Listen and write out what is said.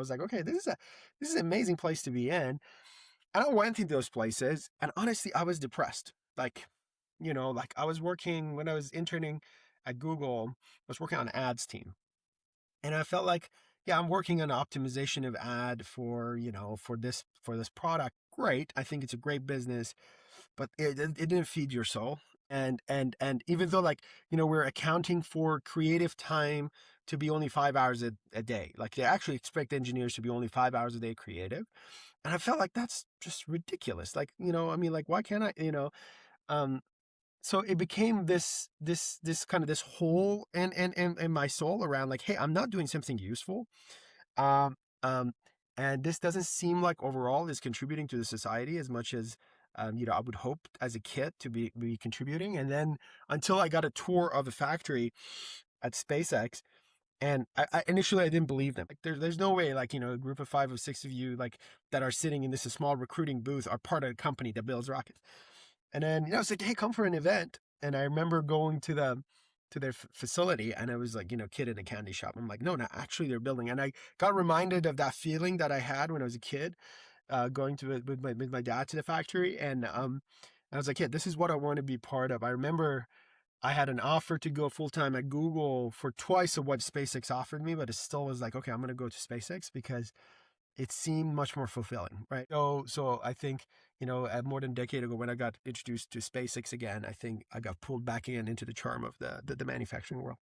was like, okay, this is an amazing place to be in. And I went into those places, and honestly, I was depressed. Like, like I was working when I was interning at Google, I was working on ads team. And I felt like, yeah, I'm working on optimization of ad for, for this product. Great. I think it's a great business, but it didn't feed your soul. And even though, like, we're accounting for creative time to be only 5 hours a day, like they actually expect engineers to be only 5 hours a day creative. And I felt like that's just ridiculous. Like, I mean, like, why can't I, um, so it became this kind of this hole in my soul around, like, hey, I'm not doing something useful. Um, um, and this doesn't seem like overall is contributing to the society as much as, I would hope as a kid to be contributing. And then until I got a tour of a factory at SpaceX, and I initially I didn't believe them. Like, there's no way, like, a group of 5 or 6 of you, like, that are sitting in this small recruiting booth are part of a company that builds rockets. And then, it's like, hey, come for an event. And I remember going to their facility, and I was like, kid in a candy shop. I'm like, no, no, actually they're building. And I got reminded of that feeling that I had when I was a kid, going to it with my dad to the factory. And I was like, yeah, this is what I want to be part of. I remember I had an offer to go full time at Google for twice of what SpaceX offered me, but it still was like, okay, I'm going to go to SpaceX because it seemed much more fulfilling, right? So I think, more than a decade ago when I got introduced to SpaceX again, I think I got pulled back into the charm of the manufacturing world.